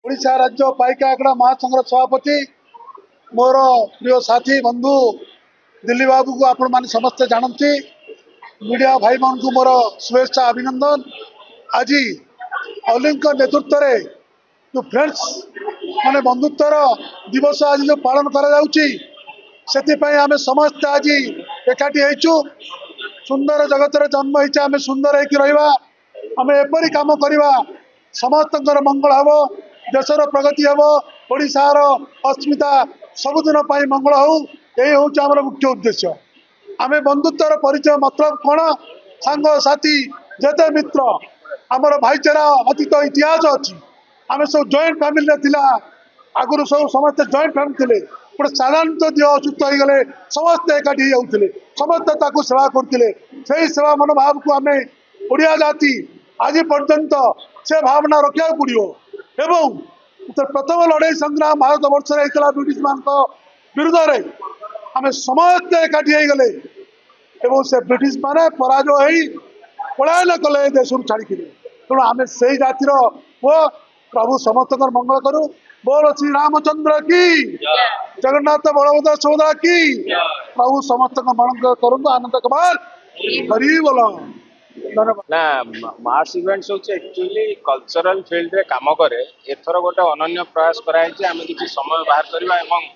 ओडिशा राज्य पाइका आखड़ा महासंघर सभापति मोर प्रिय साथी बंधु दिल्ली बाबू को आपण मैंने समस्ते जानती मीडिया भाई मान को मोर शुभेच्छा अभिनंदन। आज अली नेतृत्व में जो फ्रेंड्स माने बंधुत्वर दिवस आज जो पालन करा आम समस्त आज एकाठी होइछु। सुंदर जगत जन्म होइछे आम सुंदर होकर रहिबा आम एपरी काम करवा समस्त मंगल हम देशर प्रगति हम ओडिशार अस्मिता सबुदिन मंगल हो यही हूँ आम मुख्य उद्देश्य। आम बंधुत्वर परिचय मतलब कौन सांग साथी जेते मित्र आमर भाईचारा अतीत इतिहास अच्छी आम सब जॉइंट फैमिली आगुरी सब समस्त जॉइंट फैमिली थे गोटे साधारणतः देह असुस्थ हो गले समस्ते एकाठी होते समस्ते सेवा करते से सेवा मनोभाव को आम ओडिया जाति आज पर्यंत से भावना रखा पड़ो एवं प्रथम लड़ाई संग्राम भारत वर्ष होता ब्रिटिश मान विरुद्ध में आम समस्ते एकाठी हो गले एवं से ब्रिटिश माने पराजय हो पलायन कले देश छाड़ी तेणु आम से जातिर वो प्रभु समस्त मंगल करूँ। बोल श्री रामचंद्र की जगन्नाथ बलभद्र सुभद्रा की प्रभु समस्त मंगल करूँ। आनंद कुमार हरि बोल ना मास इवेंट्स होचे एक्चुअली कल्चरल फील्ड रे काम करे एथर गोटे अनन्य प्रयास कराई आम किसी समय बाहर करवा एवं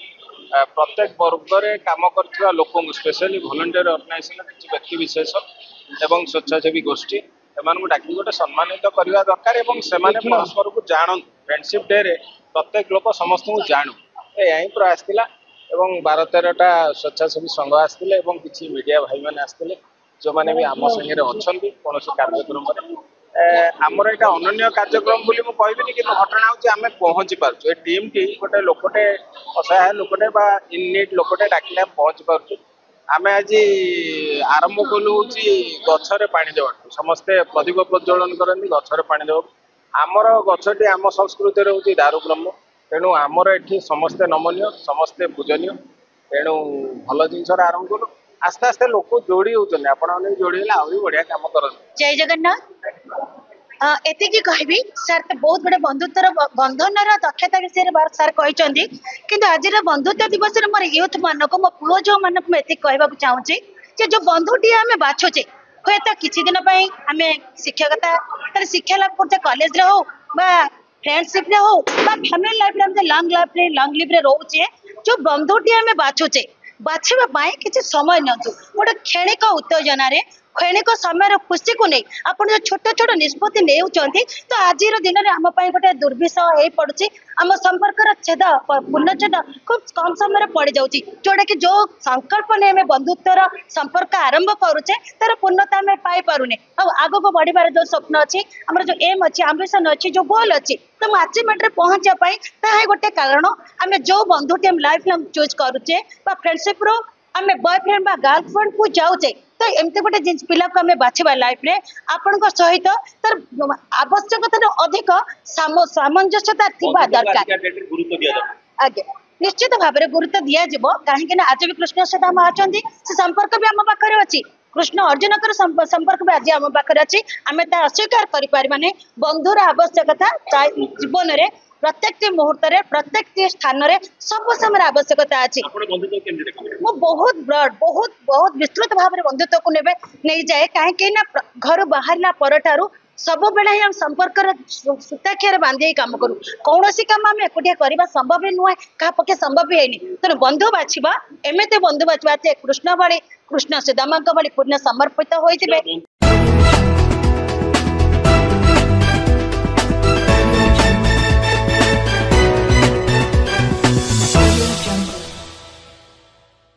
प्रत्येक वर्ग रे काम करथिबा लोक स्पेशली वॉलंटियर ऑर्गेनाइजेशन किसी व्यक्ति विशेष एवं स्वेच्छासेवी गोष्ठी एमान डाकी गोटे सम्मानित करवा दरकार एवं सेमाने परस्पर को जानू फ्रेंडशिप डे रे प्रत्येक लोक समस्त को जानू यही प्रयास थिला एवं 12-13टा स्वेच्छासेवी संघ आसथिले एवं किसी मीडिया भाई माने आसथिले जो माने भी आम संगे अच्छी कौन कार्यक्रम आमर यहाँ अनन्य कार्यक्रम बोली मुझे कहबी कि घटना हूँ आम पहुँची पार्छु टीम टी गोटे लोकटे असहाय लोकटे इन नीड लोकटे डाकिले पहुँची पार्छु। आम आज आरंभ कलु हूँ गचरे पानी देवाटू समस्ते प्रदीप प्रज्वलन करती गचरे पानी देव आमर गछटी आम संस्कृति हूँ दारु ब्रह्म तेणु आमर ये समस्ते नमनीय समस्ते पूजनीय तेणु भल जिन आरंभ कलु आस्ते आस्ते लोक जोड़ी होती आपड़ी जोड़ी बढ़िया कम कर। जय जगन्नाथ एति कहबी सर तो बहुत बड़े बंधुत्वर बंधन दक्षता विषय में सर कहते कि आज बंधुत्व दिवस मोर यूथ मान को मो पुओ जो मान को कहवाक चाहूँगी जो बंधुटी आम बाछुचे हे तो किसी दिन आम शिक्षकता शिक्षा लाभ करते कॉलेज हो फ्रेंडशिप हो फैमिली लाइफ लॉन्ग लिव रोचे जो बंधुटी आम बाछुचे बाछा किसी समय नियंतु गोटे क्षणिक उत्तेजना क्षणिक समय खुशी को नहीं आप जो छोट छोट निष्पत्ति नहीं तो आज दिन में आम गोटे दुर्विषय हो पड़ुची आम संपर्क छेद पूर्णछेद खूब कम समय पड़ जाऊँगी जोटा कि जो संकल्प नहीं आम बंधुत्वर संपर्क आरंभ करुचे तार पूर्णता आम पाई पारुने आग को बढ़िबार जो स्वप्न अच्छी आम जो एम अच्छी आंबिशन अच्छी जो गोल अच्छी तो अचीवमेंट पहुँचा गोटे कारण आम जो बंधुटी आम लाइफ लंग चूज करुचे फ्रेंडशिप रो आम बॉयफ्रेंड गर्लफ्रेंड को जाऊे तो एमती गोटे जिन पिला को आम बाछा लाइफ रे आपण सहित तार आवश्यकता अधिक सामंजस्यता थिबा दरकार आगे निश्चित भाव में गुरुत्व दिज्व कहीं आज भी कृष्ण सहित अच्छा से संपर्क भी आम पाखे अच्छी कृष्ण अर्जुन संपर्क भी आज आम पाखे अच्छी आम अस्वीकार कर बंधुर आवश्यकता जीवन में प्रत्येक मुहूर्त प्रत्येक स्थान सब समय आवश्यकता अच्छी बहुत ब्रड बहुत बहुत विस्तृत भाव में बंधुत्व को नहीं जाए कहीं घर बाहर पर सब बेले हम संपर्क सूताखिया बांधे काम करूँ कौन कम आम एकुटिया करवा संभव ही नुहे क्या पक्षे संभव भी है तेणु बंधु बाछा एमती बंधु बाछा कृष्ण भाई कृष्ण सुदामा भाई पूर्ण समर्पित होते